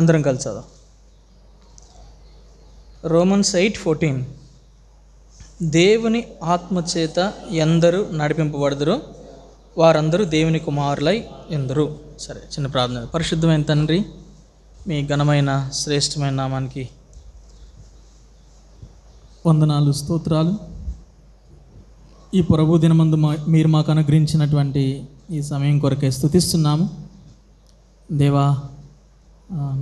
అందరం కలిసి చదువు. రోమన్స్ 8:14. దేవుని ఆత్మచేత ఎందరూ నడిపింపబడుదురో వారందరూ దేవుని కుమారులై ఎందరు. సరే, చిన్న ప్రార్థన. పరిశుద్ధమైన తండ్రి, మీ ఘనమైన శ్రేష్టమైన నామానికి వందనాలు, స్తోత్రాలు. ఈ ప్రభు దినమందు మీరు మాకు అనుగ్రహించినటువంటి ఈ సమయం కొరకే స్తుతిస్తున్నాము దేవా.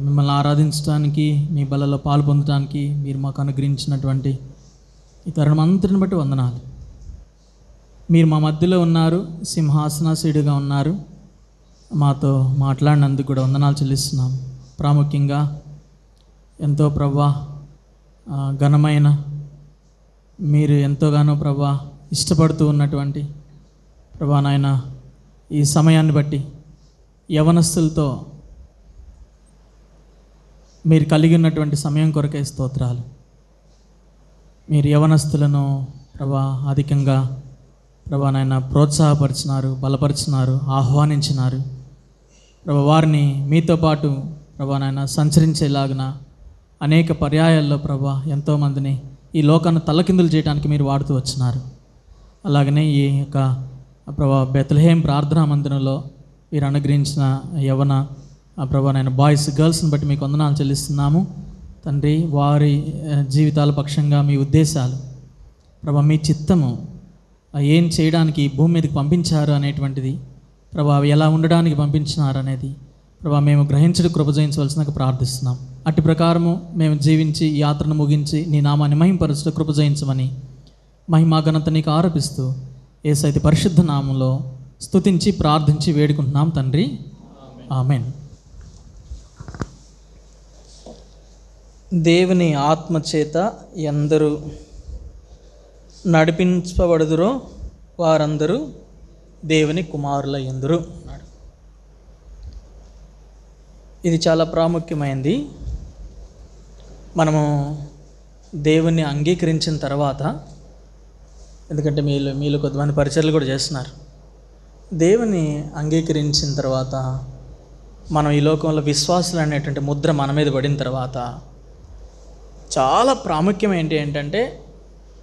మిమ్మల్ని ఆరాధించడానికి, మీ బలలో పాలు పొందడానికి మీరు మాకు అనుగ్రహించినటువంటి ఈ తరుణం అంతటిని బట్టి వందనాలు. మీరు మా మధ్యలో ఉన్నారు, సింహాసనాసీనుడిగా ఉన్నారు. మాతో మాట్లాడినందుకు కూడా వందనాలు చెల్లిస్తున్నాము. ప్రాముఖ్యంగా ఎంతో ప్రభా ఘనమైన, మీరు ఎంతోగానో ప్రభా ఇష్టపడుతూ ఉన్నటువంటి ప్రభా నాయన, ఈ సమయాన్ని బట్టి యవనస్తులతో మీరు కలిగి ఉన్నటువంటి సమయం కొరకే స్తోత్రాలు. మీరు యవనస్తులను ప్రభా అధికంగా ప్రభా నాయన ప్రోత్సాహపరిచినారు, బలపరిచినారు, ఆహ్వానించినారు ప్రభా. వారిని మీతో పాటు ప్రభా నాయన సంచరించేలాగిన అనేక పర్యాయాల్లో ప్రభా ఎంతోమందిని ఈ లోకాన్ని తల్లకిందులు చేయడానికి మీరు వాడుతూ వచ్చినారు. అలాగనే ఈ యొక్క ప్రభా బెత్లెహేం ప్రార్థనా మందిరంలో మీరు అనుగ్రహించిన యవన ప్రభా నాయన బాయ్స్, గర్ల్స్ని బట్టి మీకు వందనాలు చెల్లిస్తున్నాము తండ్రి. వారి జీవితాల పక్షంగా మీ ఉద్దేశాలు ప్రభా, మీ చిత్తము ఏం చేయడానికి భూమి మీదకి పంపించారు అనేటువంటిది ప్రభా, ఎలా ఉండడానికి పంపించినారు అనేది ప్రభా మేము గ్రహించడం కృప చేయించవలసినగా ప్రార్థిస్తున్నాం. అట్టి ప్రకారము మేము జీవించి ఈ యాత్రను ముగించి నీ నామాన్ని మహింపరచడం కృప చేయించమని మహిమా ఘనత నీకు ఆరోపిస్తూ యేసయ్య పరిశుద్ధ నామంలో స్తుతించి ప్రార్థించి వేడుకుంటున్నాం తండ్రి, ఆమేన్. దేవుని ఆత్మచేత ఎందరూ నడిపించబడుదురో వారందరూ దేవుని కుమారుల యందురు అన్నాడు. ఇది చాలా ప్రాముఖ్యమైనది. మనము దేవుణ్ణి అంగీకరించిన తర్వాత, ఎందుకంటే మీలో కొంతమంది పరిచర్లు కూడా చేస్తున్నారు, దేవుని అంగీకరించిన తర్వాత మనం ఈ లోకంలో విశ్వాసులు అనేటువంటి ముద్ర మన మీద పడిన తర్వాత చాలా ప్రాముఖ్యం ఏంటంటే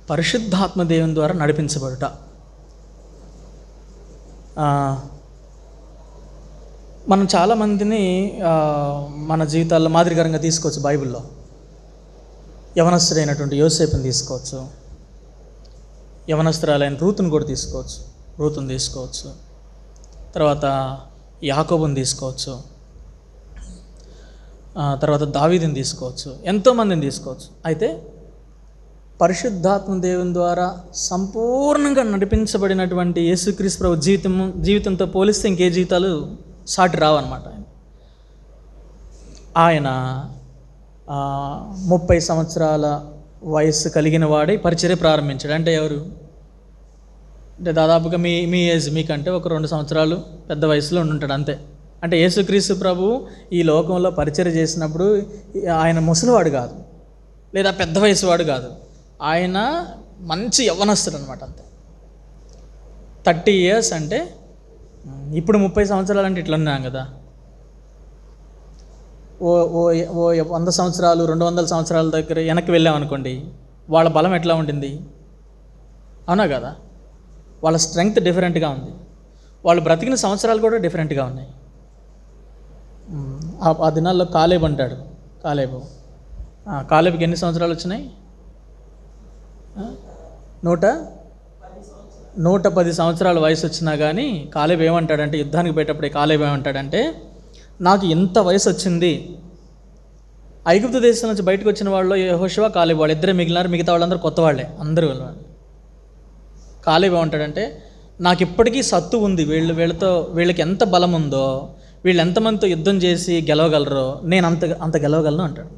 పరిశుద్ధాత్మ దేవుని ద్వారా నడిపించబడుట. మనం చాలామందిని మన జీవితాల్లో మాదిరికరంగా తీసుకోవచ్చు. బైబిల్లో యవనస్తుడైనటువంటి యోసేపుని తీసుకోవచ్చు, యవనస్తురాలైన రూతుని కూడా తీసుకోవచ్చు, రూతుని తీసుకోవచ్చు, తర్వాత యాకోబుని తీసుకోవచ్చు, తర్వాత దావీదుని తీసుకోవచ్చు, ఎంతోమందిని తీసుకోవచ్చు. అయితే పరిశుద్ధాత్మ దేవుని ద్వారా సంపూర్ణంగా నడిపించబడినటువంటి యేసుక్రీస్తు ప్రభు జీవితంతో పోలిస్తే ఇంకే జీవితాలు సాటి రావన్నమాట. ఆయన 30 సంవత్సరాల వయస్సు కలిగిన వాడే పరిచర్య ప్రారంభించాడు. అంటే ఎవరు అంటే దాదాపుగా మీ ఏజ్, మీకంటే ఒక 2 సంవత్సరాలు పెద్ద వయసులో ఉండుంటాడు అంతే. అంటే యేసుక్రీస్తు ప్రభు ఈ లోకంలో పరిచర్య చేసినప్పుడు ఆయన ముసలివాడు కాదు, లేదా పెద్ద వయసు వాడు కాదు, ఆయన మంచి యవ్వనస్తుడు అనమాట అంతే. 30 years అంటే ఇప్పుడు 30 సంవత్సరాలు అంటే ఇట్లా ఉన్నాం కదా. ఓ 100 సంవత్సరాలు 200 సంవత్సరాల దగ్గర వెనక్కి వెళ్ళామనుకోండి, వాళ్ళ బలం ఎట్లా ఉండింది, అవునా కదా? వాళ్ళ స్ట్రెంగ్త్ డిఫరెంట్గా ఉంది, వాళ్ళు బ్రతికిన సంవత్సరాలు కూడా డిఫరెంట్గా ఉన్నాయి. ఆ దినాల్లో కాలేబు అంటాడు, కాలేబుకి ఎన్ని సంవత్సరాలు వచ్చినాయి? 110 సంవత్సరాల వయసు వచ్చినా కానీ కాలేబు ఏమంటాడంటే, యుద్ధానికి పోయేటప్పుడు కాలేబు ఏమంటాడంటే, నాకు ఎంత వయసు వచ్చింది, ఐగుప్తు దేశం నుంచి బయటకు వచ్చిన వాళ్ళు యెహోషువ, కాలేబు వాళ్ళిద్దరే మిగిలినారు, మిగతా వాళ్ళందరూ కొత్త వాళ్ళే, అందరూ వాళ్ళు. కాలేబు ఏమంటాడంటే, నాకు ఇప్పటికీ సత్తు ఉంది, వీళ్ళకి ఎంత బలం ఉందో, వీళ్ళు ఎంతమందితో యుద్ధం చేసి గెలవగలరో నేను అంత గెలవగలను అంటాడు.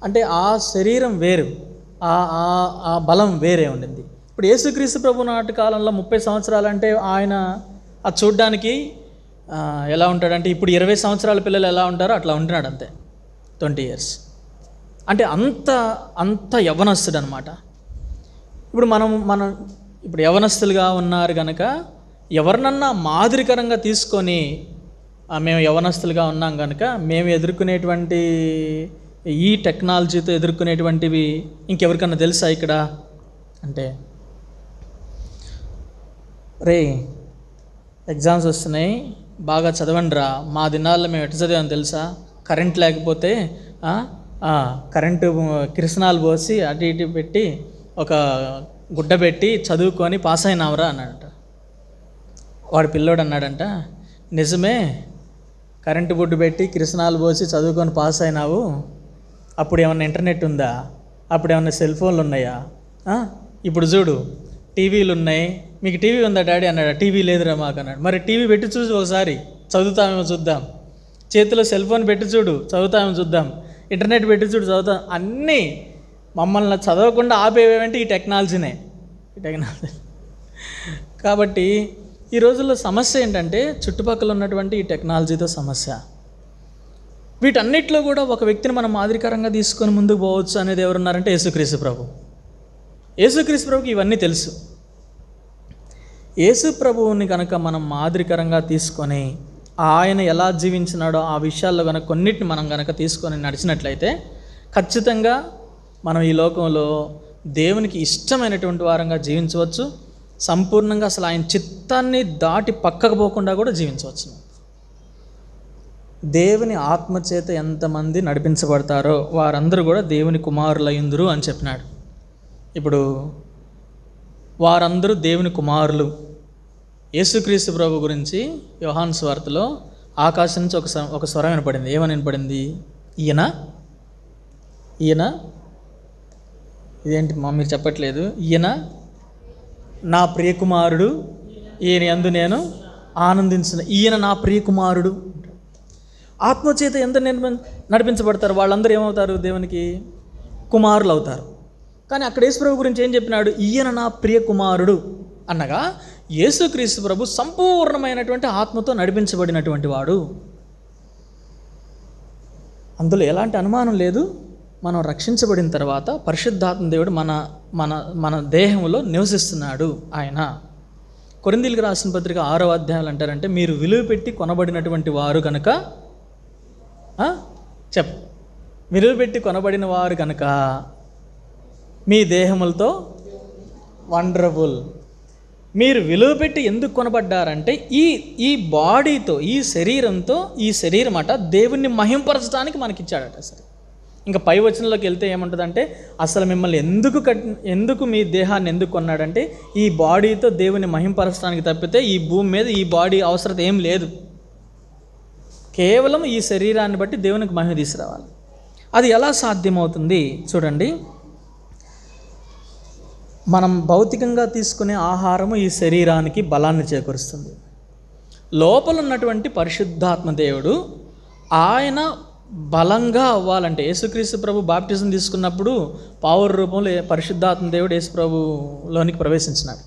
అంటే ఆ శరీరం వేరు, ఆ బలం వేరే ఉండింది. ఇప్పుడు యేసుక్రీస్తు ప్రభు నాటి కాలంలో 30 సంవత్సరాలు అంటే ఆయన అది చూడ్డానికి ఎలా ఉంటాడంటే, ఇప్పుడు 20 సంవత్సరాల పిల్లలు ఎలా ఉంటారో అట్లా ఉంటున్నాడు అంతే, 20 years. అంటే అంత యవ్వనస్తుడు అనమాట. ఇప్పుడు మనం ఇప్పుడు యవ్వనస్తులుగా ఉన్నారు కనుక ఎవరినన్నా మాదిరికరంగా తీసుకొని మేము యవనస్తులుగా ఉన్నాం కనుక మేము ఎదుర్కొనేటువంటి ఈ టెక్నాలజీతో ఎదుర్కొనేటువంటివి ఇంకెవరికన్నా తెలుసా ఇక్కడ అంటే, రే ఎగ్జామ్స్ వస్తున్నాయి బాగా చదవండి రా, మా దినాల్లో మేము ఎట్లా చదివామని తెలుసా, కరెంట్ లేకపోతే కరెంటు కిరసనాలు పోసి అటు ఇటు పెట్టి ఒక గుడ్డ పెట్టి చదువుకొని పాస్ అయినావురా అన్నాడంట. వాడు పిల్లోడు అన్నాడంట, నిజమే కరెంటు బొడ్డు పెట్టి కిరసనాలు పోసి చదువుకొని పాస్ అయినావు, అప్పుడు ఏమన్నా ఇంటర్నెట్ ఉందా, అప్పుడు ఏమన్నా సెల్ ఫోన్లు ఉన్నాయా, ఇప్పుడు చూడు టీవీలు ఉన్నాయి, మీకు టీవీ ఉందా డాడీ అన్నాడు. టీవీ లేదురా మాకు అన్నాడు. మరి టీవీ పెట్టి చూసి ఒకసారి చదువుతామేమో చూద్దాం, చేతిలో సెల్ ఫోన్ పెట్టి చూడు చదువుతామేమో చూద్దాం, ఇంటర్నెట్ పెట్టి చూడు చదువుతాం. అన్నీ మమ్మల్ని చదవకుండా ఆపేవేంటి ఈ టెక్నాలజీనే, ఈ టెక్నాలజీ. కాబట్టి ఈ రోజుల్లో సమస్య ఏంటంటే చుట్టుపక్కల ఉన్నటువంటి ఈ టెక్నాలజీతో సమస్య. వీటన్నిటిలో కూడా ఒక వ్యక్తిని మనం మాదిరికరంగా తీసుకొని ముందుకు పోవచ్చు అనేది ఎవరున్నారంటే యేసుక్రీస్తు ప్రభు. యేసుక్రీస్తు ప్రభుకి ఇవన్నీ తెలుసు. యేసు ప్రభువుని కనుక మనం మాదిరికరంగా తీసుకొని ఆయన ఎలా జీవించినాడో ఆ విషయాల్లో కనుక కొన్నిటిని మనం కనుక తీసుకొని నడిచినట్లయితే ఖచ్చితంగా మనం ఈ లోకంలో దేవునికి ఇష్టమైనటువంటి వారంగా జీవించవచ్చు. సంపూర్ణంగా అసలు ఆయన చిత్తాన్ని దాటి పక్కకు పోకుండా కూడా జీవించవచ్చు. దేవుని ఆత్మచేత ఎంతమంది నడిపించబడతారో వారందరూ కూడా దేవుని కుమారులయ్యుందురు అని చెప్పినాడు. ఇప్పుడు వారందరూ దేవుని కుమారులు. యేసుక్రీస్తు ప్రభు గురించి యోహాను సువార్తలో ఆకాశం నుంచి ఒక స్వరం వినపడింది. ఏమని వినపడింది? ఈయన ఇదేంటి మీరు చెప్పట్లేదు, ఈయన నా ప్రియకుమారుడు, ఈయన యందు నేను ఆనందించిన, ఈయన నా ప్రియకుమారుడు. ఆత్మచేత ఎంత నడిపించబడతారు వాళ్ళందరూ ఏమవుతారు? దేవునికి కుమారులు అవుతారు. కానీ అక్కడ యేసు ప్రభు గురించి ఏం చెప్పినాడు? ఈయన నా ప్రియకుమారుడు అనగా యేసుక్రీస్తు ప్రభు సంపూర్ణమైనటువంటి ఆత్మతో నడిపించబడినటువంటి వాడు. అందులో ఎలాంటి అనుమానం లేదు. మనం రక్షించబడిన తర్వాత పరిశుద్ధాత్మ దేవుడు మన మన మన దేహంలో నివసిస్తున్నాడు ఆయన. కొరింథీయులకు రాసిన పత్రిక 6వ అధ్యాయాలు అంటారంటే, మీరు విలువ పెట్టి కొనబడినటువంటి వారు కనుక విలువ పెట్టి కొనబడిన వారు కనుక మీ దేహములతో వండర్ఫుల్. మీరు విలువ పెట్టి ఎందుకు కొనబడ్డారంటే ఈ బాడీతో, ఈ శరీరంతో, ఈ శరీరం అట దేవుణ్ణి మహింపరచడానికి మనకిచ్చాడట. సరే, ఇంకా పై వచనంలోకి వెళ్తే ఏముంటుందంటే, అసలు మిమ్మల్ని ఎందుకు మీ దేహాన్ని ఎందుకు కొన్నాడంటే ఈ బాడీతో దేవుని మహింపరచడానికి తప్పితే ఈ భూమి మీద ఈ బాడీ అవసరం ఏం లేదు. కేవలం ఈ శరీరాన్ని బట్టి దేవునికి మహిమ తీసుకురావాలి. అది ఎలా సాధ్యమవుతుంది చూడండి. మనం భౌతికంగా తీసుకునే ఆహారము ఈ శరీరానికి బలాన్ని చేకూరుస్తుంది. లోపల ఉన్నటువంటి పరిశుద్ధాత్మ దేవుడు ఆయన బలంగా అవ్వాలంటే, యేసుక్రీస్తు ప్రభు బాప్టిజం తీసుకున్నప్పుడు పావుర రూపంలో పరిశుద్ధాత్మ దేవుడు యేసు ప్రభులోనికి ప్రవేశించినాడు.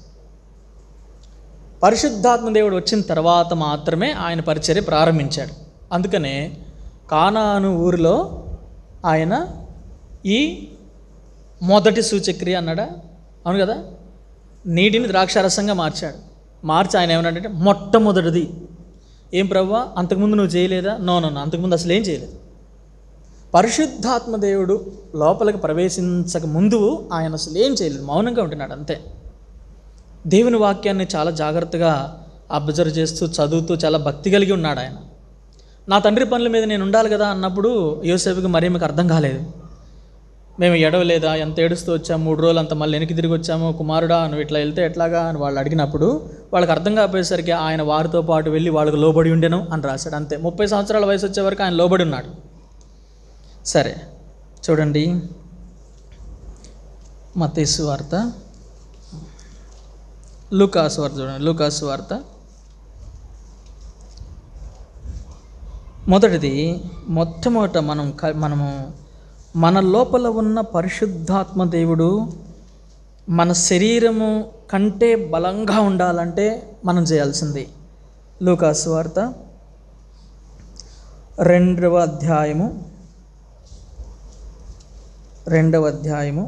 పరిశుద్ధాత్మ దేవుడు వచ్చిన తర్వాత మాత్రమే ఆయన పరిచర్య ప్రారంభించాడు. అందుకనే కానాను ఊరిలో ఆయన ఈ మొదటి సూచక్రియ అన్నాడా? అవును కదా, నీటిని ద్రాక్షారసంగా మార్చాడు. మార్చి ఆయన ఏమన్నాడంటే మొట్టమొదటిది. ఏం ప్రభువా, అంతకుముందు నువ్వు చేయలేదా? నో, అంతకుముందు అసలు ఏం చేయలేదు. పరిశుద్ధాత్మ దేవుడు లోపలికి ప్రవేశించక ముందు ఆయన అసలు ఏం చేయలేదు, మౌనంగా ఉంటున్నాడు అంతే. దేవుని వాక్యాన్ని చాలా జాగ్రత్తగా అబ్జర్వ్ చేస్తూ చదువుతూ చాలా భక్తి కలిగి ఉన్నాడు ఆయన. నా తండ్రి పనుల మీద నేను ఉండాలి కదా అన్నప్పుడు యోసేపుకి మరియమ్మకి అర్థం కాలేదు. మేము ఎడవలేదా, ఎంత ఏడుస్తూ వచ్చాము, 3 రోజులు అంత మళ్ళీ వెనక్కి తిరిగి వచ్చాము, కుమారుడా నువ్వు ఇట్లా వెళ్తే ఎట్లాగా అని వాళ్ళు అడిగినప్పుడు వాళ్ళకి అర్థం కాకపోయేసరికి ఆయన వారితో పాటు వెళ్ళి వాళ్ళకు లోబడి ఉండెను అని రాశాడు. అంతే, 30 సంవత్సరాల వయసు వచ్చే వరకు ఆయన లోబడి ఉన్నాడు. సరే చూడండి, మత్తయి సువార్త, లూకా సువార్త చూడండి. లూకా సువార్త మొట్టమొదట మనము మన లోపల ఉన్న పరిశుద్ధాత్మ దేవుడు మన శరీరము కంటే బలంగా ఉండాలంటే మనం చేయాల్సింది. లూకా సువార్త 2వ అధ్యాయము 2వ అధ్యాయము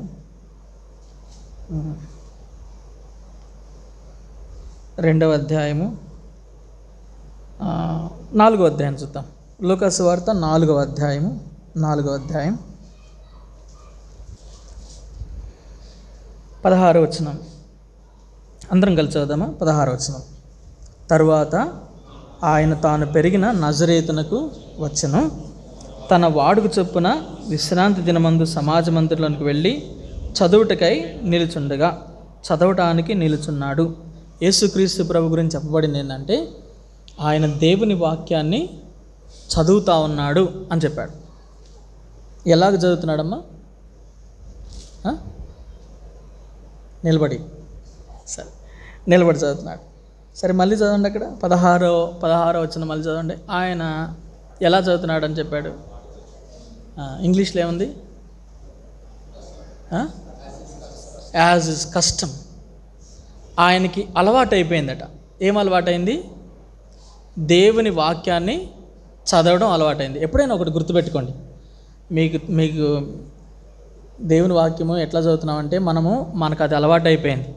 4వ అధ్యాయం చూద్దాం. లూకాసు వార్త 4వ అధ్యాయం 16వ వచనం. అందరం కలిసి చదువుదామా? 16వ వచనం. తరువాత ఆయన తాను పెరిగిన నజరేతునకు వచ్చెను. తన వాడుకు చొప్పున విశ్రాంతి దినమందు సమాజ మందిరంలోనికి వెళ్ళి చదవటానికి నిలుచున్నాడు. యేసుక్రీస్తు ప్రభు గురించి చెప్పబడింది ఏంటంటే ఆయన దేవుని వాక్యాన్ని చదువుతా ఉన్నాడు అని చెప్పాడు. ఎలాగ చదువుతున్నాడమ్మా? నిలబడి చదువుతున్నాడు. సరే, మళ్ళీ చదవండి. అక్కడ 16వ వచనం మళ్ళీ చదవండి. ఆయన ఎలా చదువుతున్నాడు అని చెప్పాడు. ఇంగ్లీష్లో ఏముంది? As is custom. ఆయనకి అలవాటు అయిపోయిందట. ఏం అలవాటైంది? దేవుని వాక్యాన్ని చదవడం అలవాటైంది. ఎప్పుడైనా ఒకటి గుర్తుపెట్టుకోండి, మీకు దేవుని వాక్యము ఎట్లా చదువుతున్నామంటే మనకు అది అలవాటు అయిపోయింది.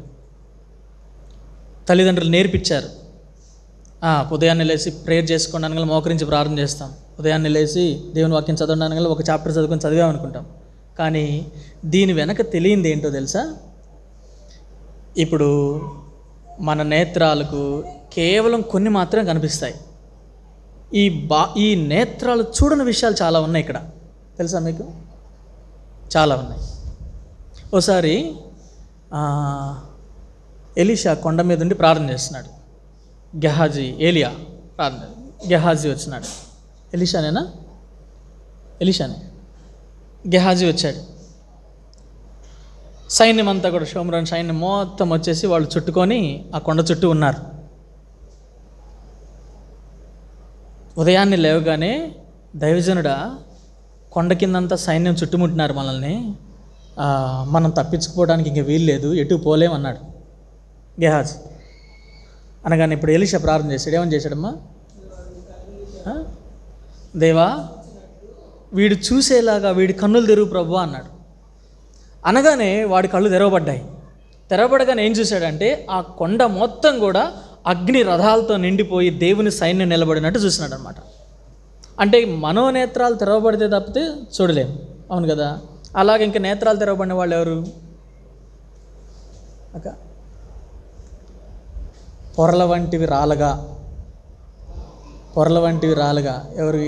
తల్లిదండ్రులు నేర్పించారు. ఉదయాన్నే లేచి ప్రేయర్ చేసుకోండి అనగా మోకరించి ప్రార్థన చేస్తాం. ఉదయాన్నే లేచి దేవుని వాక్యం చదవడం అనగా ఒక చాప్టర్ చదివామనుకుంటాం. కానీ దీని వెనక తెలియంది ఏంటో తెలుసా? ఇప్పుడు మన నేత్రాలకు కేవలం కొన్ని మాత్రమే కనిపిస్తాయి. ఈ నేత్రాలు చూడని విషయాలు చాలా ఉన్నాయి ఇక్కడ. తెలుసా మీకు? చాలా ఉన్నాయి. ఓసారి ఎలీషా కొండ మీద ఉండి ప్రార్థన చేస్తున్నాడు. గెహాజీ వచ్చినాడు. ఎలీషానే. గెహాజీ వచ్చాడు. సైన్యం అంతా కూడా, షోమ్రోన్ సైన్యం మొత్తం వచ్చేసి వాళ్ళు చుట్టుకొని ఆ కొండ చుట్టూ ఉన్నారు. ఉదయాన్నే లేవగానే, దైవజనుడా, కొండ కిందంతా సైన్యం చుట్టుముట్టినారు మనల్ని, మనం తప్పించుకోవడానికి ఇంక వీలు లేదు, ఎటు పోలేమన్నాడు గెహాజీ. అనగానే ఇప్పుడు ఎలీషా ప్రార్థన చేశాడు. ఏమని చేశాడమ్మా? దేవా, వీడు చూసేలాగా వీడి కన్నులు తెరువు ప్రభువా అన్నాడు. అనగానే వాడి కళ్ళు తెరవబడగానే ఏం చూశాడంటే ఆ కొండ మొత్తం కూడా అగ్ని రథాలతో నిండిపోయి దేవుని సైన్యం నిలబడినట్టు చూసినాడు అనమాట. అంటే మనోనేత్రాలు తెరవబడితే తప్పితే చూడలేము, అవును కదా? అలాగే ఇంకా నేత్రాలు తెరవబడిన వాళ్ళు ఎవరు? పొరల వంటివి రాలుగా ఎవరి?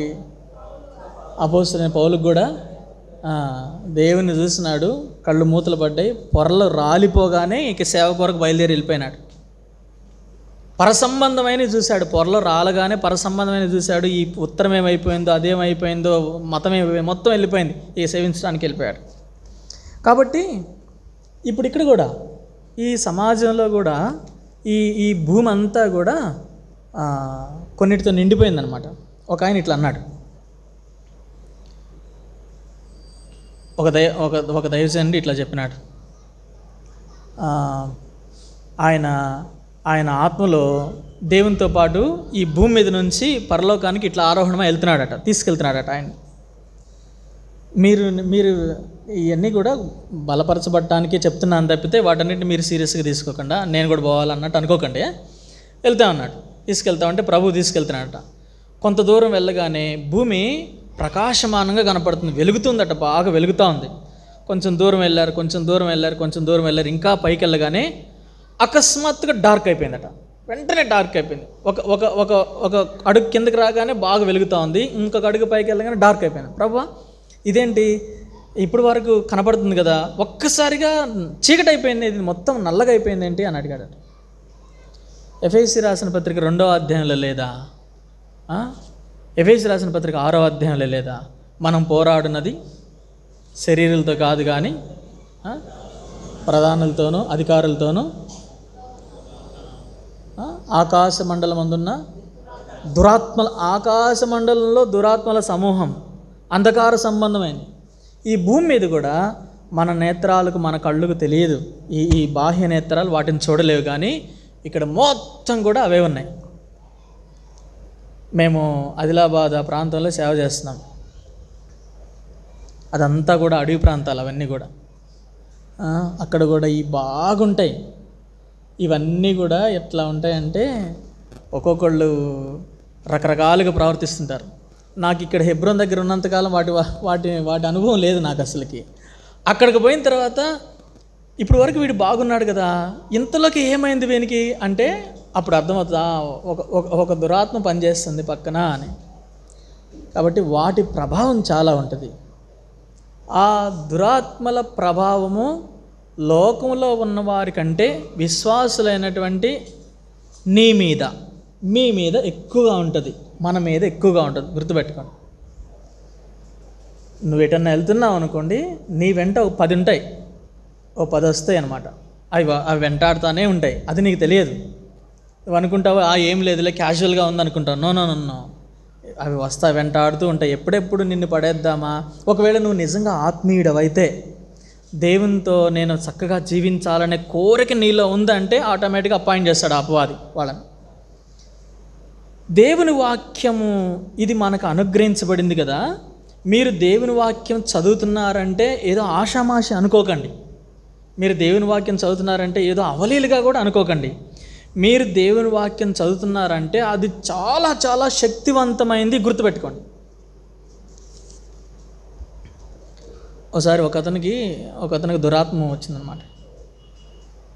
అపోస్తలుడైన పౌలుకు కూడా దేవుని చూసినాడు, కళ్ళు మూతలు పడ్డాయి, పొరలు రాలిపోగానే ఇక సేవ కొరకు బయలుదేరి వెళ్ళిపోయినాడు. పరసంబంధమైన చూశాడు, పొరలు రాలగానే పరసంబంధమైన చూశాడు. ఈ ఉత్తరం ఏమైపోయిందో, అదేమైపోయిందో, మతం మొత్తం వెళ్ళిపోయింది, ఇక సేవించడానికి వెళ్ళిపోయాడు. కాబట్టి ఇప్పుడు ఇక్కడ కూడా ఈ సమాజంలో కూడా ఈ భూమి అంతా కూడా కొన్నిటితో నిండిపోయిందనమాట. ఒక ఆయన ఇట్లా అన్నాడు, ఒక దైవజనుడు ఇట్లా చెప్పినాడు. ఆయన ఆత్మలో దేవునితో పాటు ఈ భూమి మీద నుంచి పరలోకానికి ఇట్లా ఆరోహణమై తీసుకెళ్తున్నాడట ఆయన. మీరు ఇవన్నీ కూడా బలపరచబడటానికి చెప్తున్నాను తప్పితే వాటన్నిటిని మీరు సీరియస్గా తీసుకోకుండా నేను కూడా పోవాలన్నట్టు అనుకోకండి. తీసుకెళ్తామంటే ప్రభు తీసుకెళ్తున్నాడట. కొంత దూరం వెళ్ళగానే భూమి ప్రకాశమానంగా కనపడుతుంది, వెలుగుతుందట, బాగా వెలుగుతూ ఉంది. కొంచెం దూరం వెళ్ళారు, ఇంకా పైకి వెళ్ళగానే అకస్మాత్తుగా డార్క్ అయిపోయిందట. వెంటనే డార్క్ అయిపోయింది. ఒక అడుగు కిందకి రాగానే బాగా వెలుగుతూ ఉంది, ఇంకొక అడుగు పైకి వెళ్ళగానే డార్క్ అయిపోయింది. ప్రభువా, ఇదేంటి, ఇప్పుడు వరకు కనపడుతుంది కదా, ఒక్కసారిగా చీకటి అయిపోయింది, ఇది మొత్తం నల్లగా అయిపోయింది ఏంటి అని అడిగాడట. ఎఫెసీ రాసిన పత్రిక 2వ అధ్యాయంలో లేదా? ఎఫెసీ రాసిన పత్రిక 6వ అధ్యాయంలో లేదా? మనం పోరాడున్నది శరీరులతో కాదు కానీ ప్రధానులతోనూ అధికారులతోనూ ఆకాశ మండలం అందున్న ఆకాశ మండలంలో దురాత్మల సమూహం, అంధకార సంబంధమైంది. ఈ భూమి మీద కూడా మన నేత్రాలకు, మన కళ్ళకు తెలియదు, ఈ బాహ్య నేత్రాలు వాటిని చూడలేవు, కానీ ఇక్కడ మొత్తం కూడా అవే ఉన్నాయి. మేము ఆదిలాబాద్ ఆ ప్రాంతంలో సేవ చేస్తున్నాం. అదంతా కూడా అడవి ప్రాంతాలు, అవన్నీ కూడా అక్కడ కూడా బాగుంటాయి. ఇవన్నీ కూడా ఎట్లా ఉంటాయంటే ఒక్కొక్కళ్ళు రకరకాలుగా ప్రవర్తిస్తుంటారు. నాకు ఇక్కడ హెబ్రోన్ దగ్గర ఉన్నంతకాలం వాటి అనుభవం లేదు నాకు అసలుకి. అక్కడికి పోయిన తర్వాత ఇప్పుడు వరకు వీడు బాగున్నాడు కదా, ఇంతలోకి ఏమైంది వీనికి అంటే అప్పుడు అర్థమవుతుందా ఒక దురాత్మ పనిచేస్తుంది పక్కన అని. కాబట్టి వాటి ప్రభావం చాలా ఉంటుంది. ఆ దురాత్మల ప్రభావము లోకంలో ఉన్నవారి కంటే విశ్వాసులైనటువంటి మీ మీద ఎక్కువగా ఉంటుంది, మన మీద ఎక్కువగా ఉంటుంది. గుర్తుపెట్టుకోండి. నువ్వు ఎటన్నా వెళ్తున్నావు అనుకోండి, నీ వెంట 10 ఉంటాయి, 10 వస్తాయి అన్నమాట. అవి వెంటాడుతూనే ఉంటాయి. అది నీకు తెలియదు. నువ్వు అనుకుంటావు ఏం లేదులే క్యాజువల్గా ఉంది అనుకుంటావు. నో, అవి వెంటాడుతూ ఉంటాయి. ఎప్పుడెప్పుడు నిన్ను పడేద్దామా. ఒకవేళ నువ్వు నిజంగా ఆత్మీయుడవైతే, దేవునితో నేను చక్కగా జీవించాలనే కోరిక నీలో ఉందంటే ఆటోమేటిక్గా అపాయింట్ చేస్తాడు అపవాది వాళ్ళని. దేవుని వాక్యము ఇది మనకు అనుగ్రహించబడింది కదా. మీరు దేవుని వాక్యం చదువుతున్నారంటే ఏదో ఆషామాషి అనుకోకండి. మీరు దేవుని వాక్యం చదువుతున్నారంటే ఏదో అవలీలుగా కూడా అనుకోకండి. మీరు దేవుని వాక్యం చదువుతున్నారంటే అది చాలా చాలా శక్తివంతమైంది. గుర్తుపెట్టుకోండి. ఒకసారి ఒక అతనికి దురాత్మ వచ్చిందనమాట.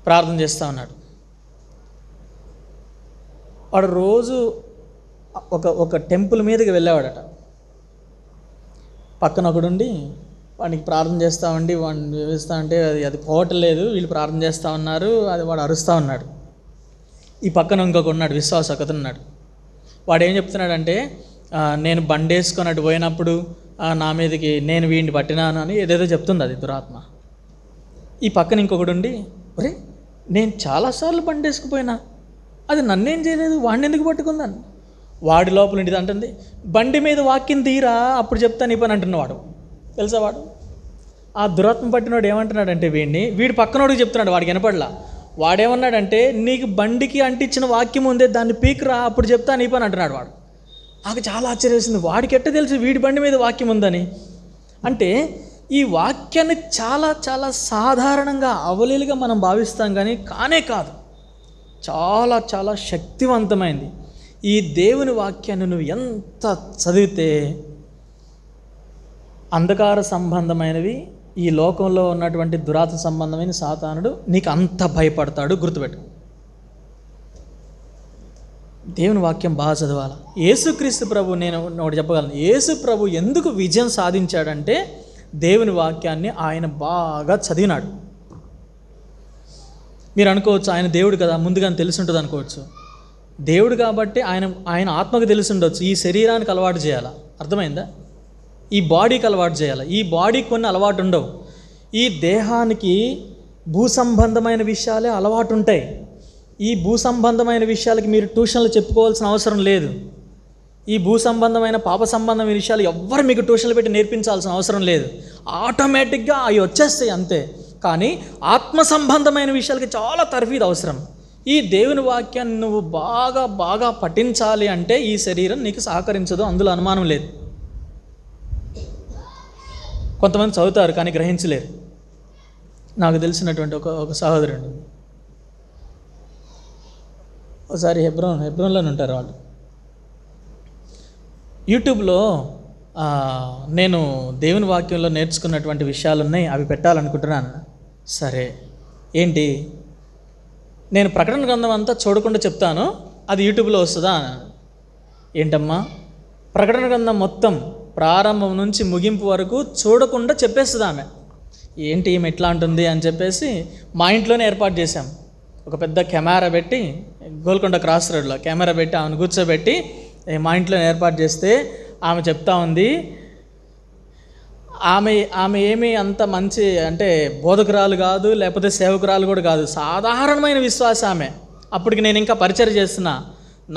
ప్రార్థన చేస్తూ ఉన్నాడు. వాడు రోజు ఒక టెంపుల్ మీదకి వెళ్ళేవాడట. పక్కన ఒకడుండి వాడికి ప్రార్థన చేస్తామండి, వాడిని వేస్తా అంటే అది పోవట్లేదు, వీళ్ళు ప్రార్థన చేస్తూ ఉన్నారు, అది వాడు అరుస్తూ ఉన్నాడు. ఈ పక్కన ఇంకొక ఉన్నాడు, విశ్వాస ఒకతను ఉన్నాడు. వాడు ఏం చెప్తున్నాడంటే, నేను బండేసుకొని అటు పోయినప్పుడు నా మీదకి నేను వీడిని పట్టినాను అని ఏదేదో చెప్తుంది అది దురాత్మ. ఈ పక్కన ఇంకొకడు ఉండి, ఒరే నేను చాలాసార్లు బండేసుకుపోయినా, అది నన్నేం చేయలేదు, వాడిని ఎందుకు పట్టుకుందాను. వాడి లోపల ఉండేది అంటుంది, బండి మీద వాక్యం తీరా అప్పుడు చెప్తాను ఈ పని అంటున్నవాడు. తెలుసా వాడు ఆ దురాత్మ పట్టినవాడు ఏమంటున్నాడంటే వీడి పక్కనోడికి చెప్తున్నాడు, వాడికి వినపడలా. వాడేమన్నాడంటే, నీకు బండికి అంటించిన వాక్యం ఉందే దాన్ని పీకురా అప్పుడు చెప్తాను ఈ పని అంటున్నాడు వాడు. నాకు చాలా ఆశ్చర్యం వేసింది, వాడికి ఎట్ట తెలుసు వీడి బండి మీద వాక్యం ఉందని. అంటే ఈ వాక్యాన్ని చాలా చాలా సాధారణంగా అవలీలుగా మనం భావిస్తాం, కానీ కానే కాదు, చాలా చాలా శక్తివంతమైంది. ఈ దేవుని వాక్యాన్ని నువ్వు ఎంత చదివితే అంధకార సంబంధమైనవి, ఈ లోకంలో ఉన్నటువంటి దురాత్మ సంబంధమైన సాతానుడు నీకు అంత భయపడతాడు. గుర్తుపెట్టు. దేవుని వాక్యం బాగా చదవాలి. యేసుక్రీస్తు ప్రభు, నేను ఒకటి చెప్పగలను, యేసు ప్రభు ఎందుకు విజయం సాధించాడంటే దేవుని వాక్యాన్ని ఆయన బాగా చదివినాడు. మీరు అనుకోవచ్చు ఆయన దేవుడు కదా, ముందుగానే తెలిసి ఉంటుంది అనుకోవచ్చు. దేవుడు కాబట్టి ఆయన ఆత్మకు తెలిసి ఉండొచ్చు, ఈ శరీరానికి అలవాటు చేయాలా. అర్థమైందా? ఈ బాడీకి అలవాటు చేయాలి. ఈ బాడీకి కొన్ని అలవాటు ఉండవు. ఈ దేహానికి భూ సంబంధమైన విషయాలే అలవాటు ఉంటాయి. ఈ భూ సంబంధమైన విషయాలకి మీరు ట్యూషన్లు చెప్పుకోవాల్సిన అవసరం లేదు. ఈ భూ సంబంధమైన పాప సంబంధమైన విషయాలు ఎవ్వరు మీకు ట్యూషన్లు పెట్టి నేర్పించాల్సిన అవసరం లేదు. ఆటోమేటిక్గా అవి వచ్చేస్తాయి అంతే. కానీ ఆత్మ సంబంధమైన విషయాలకి చాలా తర్ఫీదు అవసరం. ఈ దేవుని వాక్యాన్ని నువ్వు బాగా బాగా పఠించాలి అంటే ఈ శరీరం నీకు సహకరించదు, అందులో అనుమానం లేదు. కొంతమంది చదువుతారు కానీ గ్రహించలేరు. నాకు తెలిసినటువంటి ఒక సహోదరుడు ఒకసారి హెబ్రోన్లో ఉంటారు వాళ్ళు. యూట్యూబ్లో నేను దేవుని వాక్యంలో నేర్చుకున్నటువంటి విషయాలు ఉన్నాయి, అవి పెట్టాలనుకుంటున్నాను. సరే ఏంటి, నేను ప్రకటన గ్రంథం అంతా చూడకుండా చెప్తాను, అది యూట్యూబ్లో వస్తుందా? ఏంటమ్మా, ప్రకటన గ్రంథం మొత్తం ప్రారంభం నుంచి ముగింపు వరకు చూడకుండా చెప్పేస్తుంది ఆమె. ఏంటి ఈమె ఎట్లా అంటుంది అని చెప్పేసి మా ఇంట్లోనే ఏర్పాటు చేశాం. ఒక పెద్ద కెమెరా పెట్టి, గోల్కొండ క్రాస్ రోడ్లో కెమెరా పెట్టి ఆమెను కూర్చోబెట్టి మా ఇంట్లోనే ఏర్పాటు చేస్తే ఆమె చెప్తా ఉంది. ఆమె ఏమీ అంత మంచి అంటే బోధకురాలు కాదు, లేకపోతే సేవకురాలు కూడా కాదు, సాధారణమైన విశ్వాస ఆమె. అప్పటికి నేను ఇంకా పరిచయం చేస్తున్నా.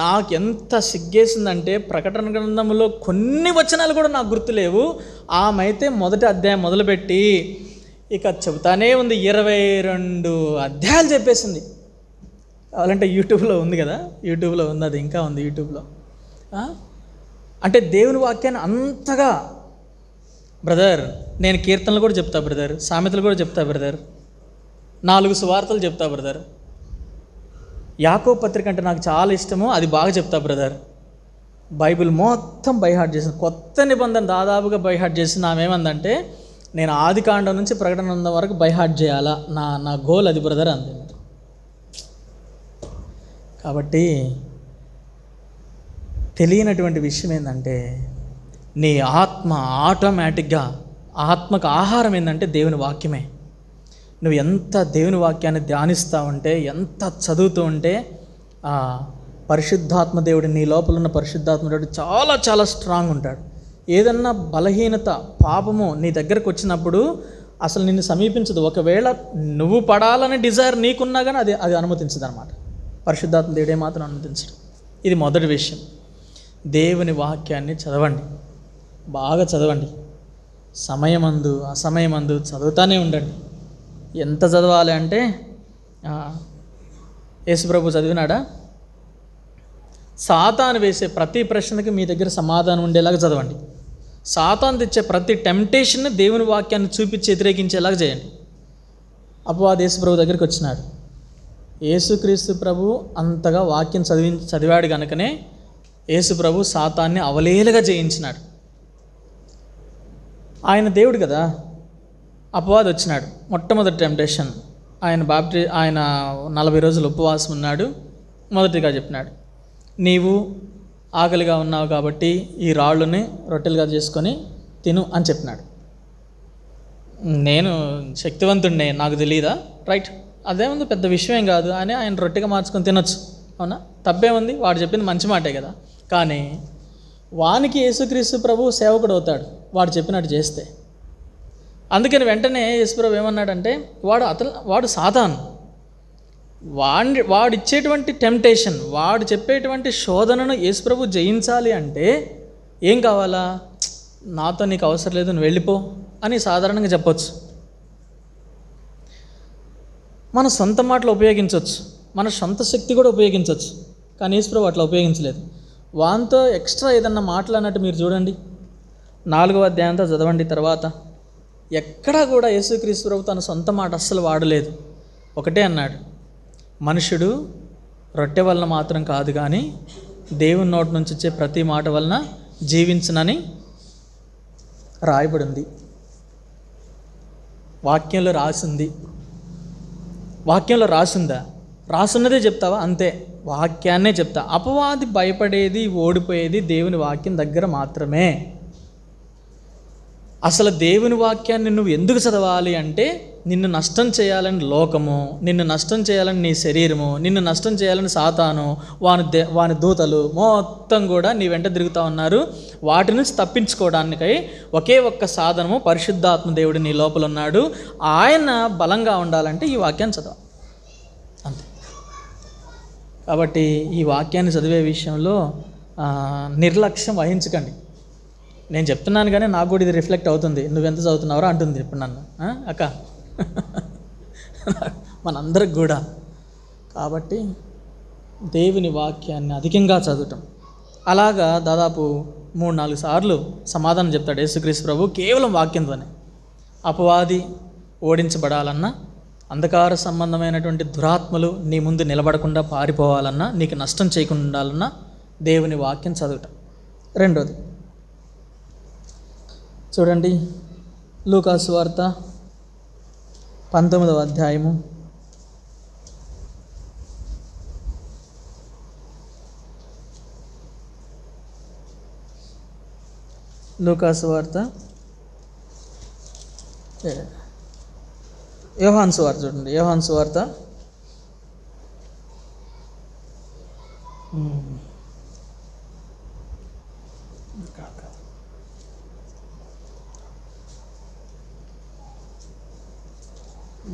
నాకు ఎంత సిగ్గేసిందంటే ప్రకటన గ్రంథంలో కొన్ని వచనాలు కూడా నాకు గుర్తులేవు. ఆమె అయితే మొదటి అధ్యాయం మొదలుపెట్టి ఇక చెబుతానే ఉంది, 22 అధ్యాయాలు చెప్పేసింది. కావాలంటే యూట్యూబ్లో ఉంది కదా, యూట్యూబ్లో ఉంది, అది ఇంకా ఉంది యూట్యూబ్లో. అంటే దేవుని వాక్యాన్ని అంతగా, బ్రదర్ నేను కీర్తనలు కూడా చెప్తా బ్రదర్, సామెతలు కూడా చెప్తా బ్రదర్, 4 సువార్తలు చెప్తా బ్రదర్, యాకోబు పత్రిక అంటే నాకు చాలా ఇష్టము, అది బాగా చెప్తా బ్రదర్. బైబిల్ మొత్తం బైహార్ట్ చేసింది. కొత్త నిబంధన దాదాపుగా బైహార్ట్ చేసింది. ఆమె ఏమందంటే, నేను ఆది కాండం నుంచి ప్రకటన ఉన్న వరకు బైహార్ట్ చేయాలా, నా గోల్ అది బ్రదర్ అంది. కాబట్టి తెలియనటువంటి విషయం ఏంటంటే, నీ ఆత్మ ఆటోమేటిక్గా, ఆత్మకు ఆహారం ఏంటంటే దేవుని వాక్యమే. నువ్వు ఎంత దేవుని వాక్యాన్ని ధ్యానిస్తూ ఉంటే, ఎంత చదువుతూ ఉంటే, పరిశుద్ధాత్మ దేవుడు, నీ లోపల ఉన్న పరిశుద్ధాత్మ దేవుడు చాలా చాలా స్ట్రాంగ్ ఉంటాడు. ఏదన్నా బలహీనత, పాపము నీ దగ్గరకు వచ్చినప్పుడు అసలు నిన్ను సమీపించదు. ఒకవేళ నువ్వు పడాలని డిజైర్ నీకున్నా కానీ అది అనుమతించదు అనమాట. పరిశుద్ధాత్మ దేవుడే మాత్రం అనుమతించడు. ఇది మొదటి విషయం. దేవుని వాక్యాన్ని చదవండి, బాగా చదవండి. సమయమందు అసమయమందు చదువుతానే ఉండండి. ఎంత చదవాలి అంటే, యేసుప్రభు చదివినాడా? సాతాను వేసే ప్రతి ప్రశ్నకి మీ దగ్గర సమాధానం ఉండేలాగా చదవండి. సాతాను తెచ్చే ప్రతి టెంప్టేషన్ని దేవుని వాక్యాన్ని చూపించి వ్యతిరేకించేలాగా చేయండి. అపవాది యేసుప్రభు దగ్గరికి వచ్చినాడు. యేసుక్రీస్తు ప్రభు అంతగా వాక్యం చదివాడు కనుకనే యేసుప్రభు సాతాన్ని అవలేలుగా జయించినాడు. ఆయన దేవుడు కదా. అపవాది వచ్చినాడు. మొట్టమొదటి టెంప్టేషన్, ఆయన 40 రోజులు ఉపవాసం ఉన్నాడు. మొదటిగా చెప్పినాడు, నీవు ఆకలిగా ఉన్నావు కాబట్టి ఈ రాళ్ళని రొట్టెలుగా చేసుకొని తిను అని చెప్పినాడు. నేను శక్తివంతుడినే, నాకు తెలియదా? రైట్, అదేముంది, పెద్ద విషయం కాదు అని ఆయన రొట్టెగా మార్చుకొని తినొచ్చు. అవునా? తప్పేముంది? వాడు చెప్పింది మంచి మాటే కదా. కానీ వానికి యేసుక్రీస్తు ప్రభు సేవకుడు అవుతాడు వాడు చెప్పినట్టు చేస్తే. అందుకని వెంటనే యేసుప్రభు ఏమన్నాడంటే, వాడు సాతాను, వాడిచ్చేటువంటి టెంప్టేషన్, వాడు చెప్పేటువంటి శోధనను యేసుప్రభు జయించాలి అంటే ఏం కావాలా? నాతో నీకు అవసరం లేదు, నువ్వు వెళ్ళిపో అని సాధారణంగా చెప్పొచ్చు. మన సొంత మాటలు ఉపయోగించవచ్చు, మన సొంత శక్తి కూడా ఉపయోగించవచ్చు. కానీ యేసుప్రభు అట్లా ఉపయోగించలేదు. వాంతో ఎక్స్ట్రా ఏదన్నా మాట్లాడినట్టు మీరు చూడండి. 4వ అధ్యాయంతో చదవండి. తర్వాత ఎక్కడా కూడా యేసుక్రీస్తు ప్రభు తన సొంత మాట అస్సలు వాడలేదు. ఒకటే అన్నాడు, మనుషుడు రొట్టె వలన మాత్రం కాదు కానీ దేవుని నోటి నుంచి వచ్చే ప్రతి మాట వలన జీవించునని రాయబడింది. వాక్యంలో రాసింది. వాక్యంలో రాసిందా? రాసున్నదే చెప్తావా? అంతే, వాక్యాన్నే చెప్తా. అపవాది భయపడేది, ఓడిపోయేది దేవుని వాక్యం దగ్గర మాత్రమే. అసలు దేవుని వాక్యాన్ని నువ్వు ఎందుకు చదవాలి అంటే, నిన్ను నష్టం చేయాలని లోకము, నిన్ను నష్టం చేయాలని నీ శరీరము, నిన్ను నష్టం చేయాలని సాతాను, వాని దూతలు మొత్తం కూడా నీ వెంట తిరుగుతూ ఉన్నారు. వాటి నుంచి తప్పించుకోవడానికై ఒకే ఒక్క సాధనము, పరిశుద్ధాత్మ దేవుడు నీ లోపల ఉన్నాడు. ఆయన బలంగా ఉండాలంటే ఈ వాక్యాన్ని చదవ, అంతే. కాబట్టి ఈ వాక్యాన్ని చదివే విషయంలో నిర్లక్ష్యం వహించకండి. నేను చెప్తున్నాను కానీ నాకు కూడా ఇది రిఫ్లెక్ట్ అవుతుంది. నువ్వెంత చదువుతున్నావో అంటుంది ఇప్పుడు నన్ను, అక్క మనందరికి కూడా. కాబట్టి దేవుని వాక్యాన్ని అధికంగా చదవటం, అలాగా దాదాపు 3-4 సార్లు సమాధానం చెప్తాడు యేసుక్రీస్తు ప్రభు కేవలం వాక్యంతోనే. అపవాది ఓడించబడాలన్నా, అంధకార సంబంధమైనటువంటి దురాత్మలు నీ ముందు నిలబడకుండా పారిపోవాలన్నా, నీకు నష్టం చేయకుండా ఉండాలన్నా దేవుని వాక్యం చదవటం. రెండోది చూడండి, లూకా సువార్త 19వ అధ్యాయము 19వ యోహాను సువార్త చూడండి. యోహాను సువార్త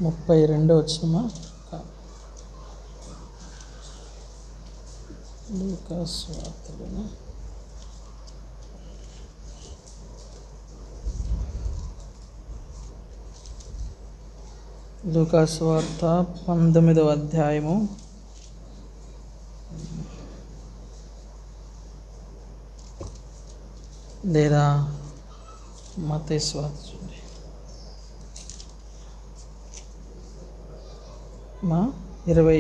32 వచ్చినమా? లూకా సువార్తలోనే లూకా సువార్త 19వ అధ్యాయము లేదా మత్తయి సువార్త చూడండి. 20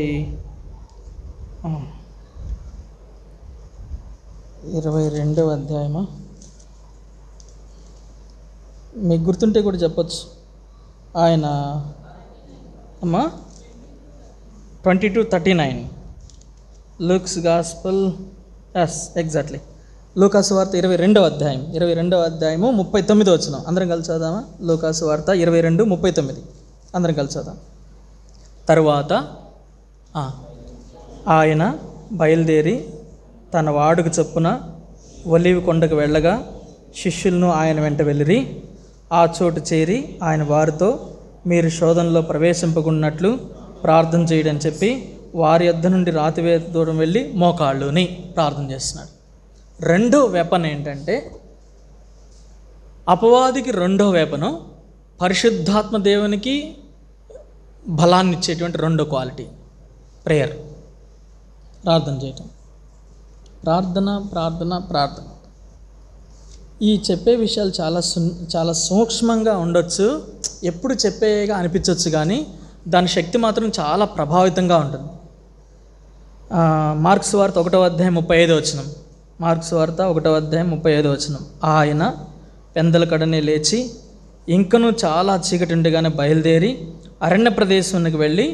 22వ అధ్యాయమా? మీకు గుర్తుంటే కూడా చెప్పచ్చు. ఆయన అమ్మా 22:39 లూక్స్ గాస్పల్, ఎగ్జాక్ట్లీ లూకాసు వార్త 22వ అధ్యాయం, 22వ అధ్యాయము 39 వచనం. అందరం కలిసి చదువుదామా? లూకాసు వార్త 22:39 అందరం కలిసి చదువుదాం. తరువాత ఆయన బయలుదేరి తన వాడుక చొప్పున ఒలీవ కొండకు వెళ్ళగా శిష్యులను ఆయన వెంట వెళ్ళిరి. ఆ చోటు చేరి ఆయన వారితో, మీరు శోధనలో ప్రవేశింపకున్నట్లు ప్రార్థన చేయడని చెప్పి వారి యొద్ద నుండి రాతివేత దూరం వెళ్ళి మోకాళ్ళుని ప్రార్థన చేస్తున్నాడు. రెండో వెపన్ ఏంటంటే, అపవాదికి రెండో వెపను పరిశుద్ధాత్మ దేవునికి బలాన్ని ఇచ్చేటువంటి రెండో క్వాలిటీ ప్రేయర్, ప్రార్థన చేయటం. ప్రార్థన ప్రార్థన ప్రార్థన. ఈ చెప్పే విషయాలు చాలా సూక్ష్మంగా ఉండొచ్చు, ఎప్పుడు చెప్పేగా అనిపించవచ్చు, కానీ దాని శక్తి మాత్రం చాలా ప్రభావితంగా ఉంటుంది. మార్క్స్ వార్త 1వ అధ్యాయం 35 వచనం. మార్క్స్ వార్త 1వ అధ్యాయం 35 వచనం. ఆయన పెందల కడనే లేచి ఇంకనూ చాలా చీకటి ఉండగానే బయలుదేరి అరణ్య ప్రదేశానికి వెళ్ళి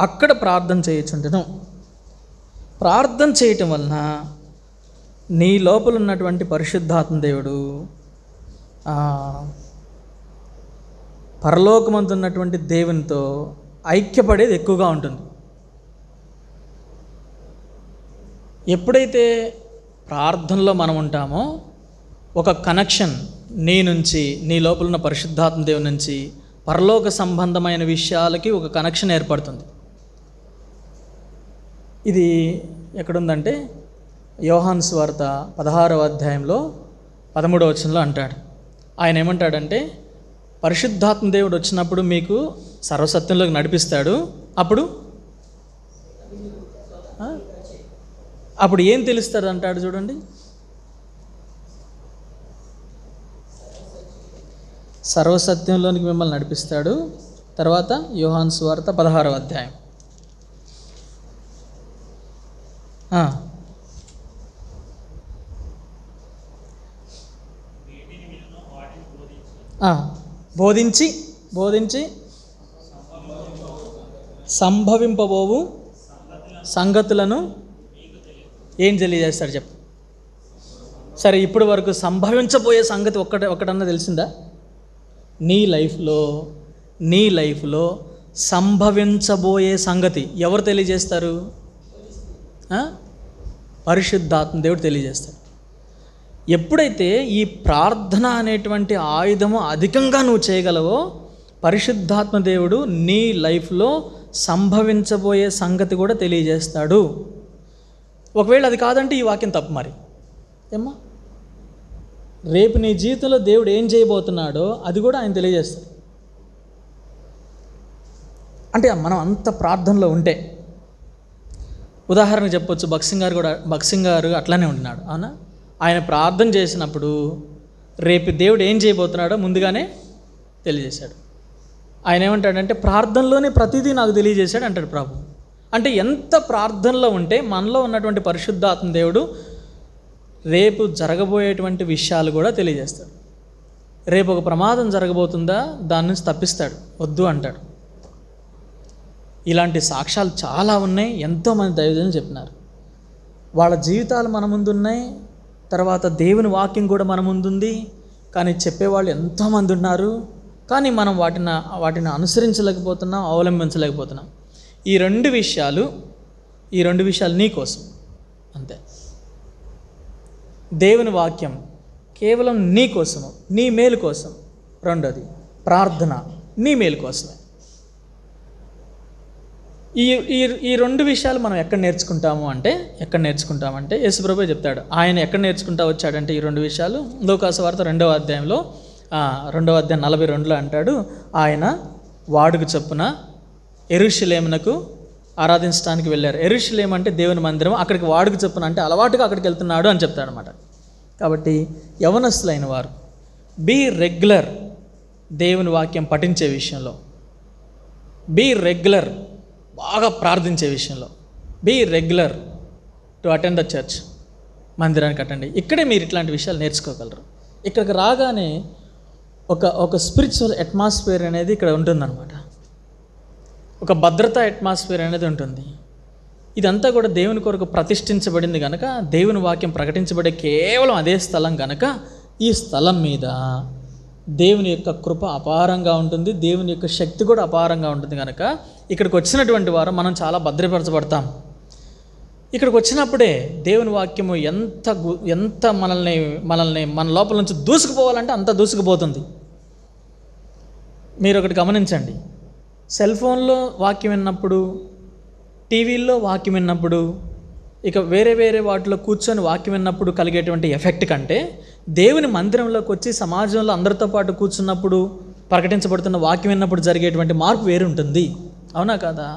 అక్కడ ప్రార్థన చేయుచుండెను. ప్రార్థన చేయటం వలన నీ లోపల ఉన్నటువంటి పరిశుద్ధాత్మ దేవుడు పరలోకమందు ఉన్నటువంటి దేవునితో ఐక్యపడేది ఎక్కువగా ఉంటుంది. ఎప్పుడైతే ప్రార్థనలో మనం ఉంటామో ఒక కనెక్షన్ నీ నుంచి, నీ లోపల ఉన్న పరిశుద్ధాత్మ దేవుని నుంచి పరలోక సంబంధమైన విషయాలకి ఒక కనెక్షన్ ఏర్పడుతుంది. ఇది ఎక్కడుందంటే యోహాను సువార్త 16వ అధ్యాయంలో 13వ వచనంలో అంటాడు. ఆయన ఏమంటాడంటే, పరిశుద్ధాత్మ దేవుడు వచ్చినప్పుడు మీకు సర్వసత్యంలోకి నడిపిస్తాడు. అప్పుడు ఏం తెలుస్తుంది అంటాడు చూడండి. సర్వసత్యంలోనికి మిమ్మల్ని నడిపిస్తాడు. తర్వాత యోహాను సువార్త 16వ అధ్యాయం బోధించి సంభవింపబోవు సంగతులను ఏం తెలియజేస్తాడు చెప్పు. సరే, ఇప్పటి వరకు సంభవించబోయే సంగతి ఒక్కటన్నా తెలిసిందా? నీ లైఫ్లో సంభవించబోయే సంగతి ఎవరు తెలియజేస్తారు? పరిశుద్ధాత్మ దేవుడు తెలియజేస్తాడు. ఎప్పుడైతే ఈ ప్రార్థన అనేటువంటి ఆయుధము అధికంగా నువ్వు చేయగలవో, పరిశుద్ధాత్మ దేవుడు నీ లైఫ్లో సంభవించబోయే సంగతి కూడా తెలియజేస్తాడు. ఒకవేళ అది కాదంటే ఈ వాక్యం తప్పు. మరి ఏమ్మా, రేపు నీ జీవితంలో దేవుడు ఏం చేయబోతున్నాడో అది కూడా ఆయన తెలియజేస్తాడు. అంటే మనం అంత ప్రార్థనలో ఉంటే, ఉదాహరణకు చెప్పొచ్చు, భక్సింగ్ గారు అట్లానే ఉంటున్నాడు. అవునా? ఆయన ప్రార్థన చేసినప్పుడు రేపు దేవుడు ఏం చేయబోతున్నాడో ముందుగానే తెలియజేశాడు. ఆయన ఏమంటాడంటే, ప్రార్థనలోనే ప్రతిదీ నాకు తెలియజేశాడు అంటాడు ప్రభు. అంటే ఎంత ప్రార్థనలో ఉంటే మనలో ఉన్నటువంటి పరిశుద్ధాత్మ దేవుడు రేపు జరగబోయేటువంటి విషయాలు కూడా తెలియజేస్తాడు. రేపు ఒక ప్రమాదం జరగబోతుందా, దాని నుంచి తప్పిస్తాడు, వద్దు అంటాడు. ఇలాంటి సాక్ష్యాలు చాలా ఉన్నాయి. ఎంతోమంది దైవజనులు చెప్పినారు. వాళ్ళ జీవితాలు మన ముందున్నాయి, తర్వాత దేవుని వాక్యం కూడా మన ముందుంది. కానీ చెప్పేవాళ్ళు ఎంతోమంది ఉన్నారు, కానీ మనం వాటిని అనుసరించలేకపోతున్నాం, అవలంబించలేకపోతున్నాం. ఈ రెండు విషయాలు నీ కోసం అంతే. దేవుని వాక్యం కేవలం నీ కోసము, నీ మేలు కోసం. రెండోది ప్రార్థన నీ మేలు కోసమే. ఈ రెండు విషయాలు మనం ఎక్కడ నేర్చుకుంటామంటే యేసుప్రభువే చెప్తాడు. ఆయన ఎక్కడ నేర్చుకుంటా వచ్చాడంటే ఈ రెండు విషయాలు లూకాసు వార్త 2వ అధ్యాయంలో 2వ అధ్యాయం 42లో అంటాడు, ఆయన వాడుక చొప్పున యెరూషలేమునకు ఆరాధించడానికి వెళ్ళారు. యెరూషలేము అంటే దేవుని మందిరం, అక్కడికి వాడుక చొప్పున అంటే అలవాటుగా అక్కడికి వెళ్తున్నాడు అని చెప్తాడు అనమాట. కాబట్టి యవనస్తులైన వారు బీ రెగ్యులర్ దేవుని వాక్యం పఠించే విషయంలో, బీ రెగ్యులర్ బాగా ప్రార్థించే విషయంలో, be regular to attend the church. మందిరాన్ని కట్టండి. ఇక్కడే మీరు ఇట్లాంటి విషయాలు నేర్చుకోగలరు. ఇక్కడికి రాగానే ఒక స్పిరిచువల్ అట్మాస్ఫియర్ అనేది ఇక్కడ ఉంటుందన్నమాట. ఒక భద్రతా అట్మాస్ఫియర్ అనేది ఉంటుంది. ఇదంతా కూడా దేవుని కొరకు ప్రతిష్ఠించబడింది కనుక, దేవుని వాక్యం ప్రకటించబడే కేవలం అదే స్థలం కనుక, ఈ స్థలం మీద దేవుని యొక్క కృప అపారంగా ఉంటుంది, దేవుని యొక్క శక్తి కూడా అపారంగా ఉంటుంది కనుక ఇక్కడికి వచ్చినటువంటి వారు మనం చాలా భద్రపరచబడతాం. ఇక్కడికి వచ్చినప్పుడే దేవుని వాక్యము ఎంత మనల్ని మన లోపల నుంచి దూసుకుపోవాలంటే అంత దూసుకుపోతుంది. మీరు ఒకటి గమనించండి, సెల్ ఫోన్లో వాక్యం విన్నప్పుడు, టీవీల్లో వాక్యం విన్నప్పుడు, ఇక వేరే వాటిలో కూర్చొని వాక్యం విన్నప్పుడు కలిగేటువంటి ఎఫెక్ట్ కంటే దేవుని మందిరంలోకి వచ్చి సమాజంలో అందరితో పాటు కూర్చున్నప్పుడు ప్రకటించబడుతున్న వాక్యం విన్నప్పుడు జరిగేటువంటి మార్పు వేరు ఉంటుంది. అవునా కాదా?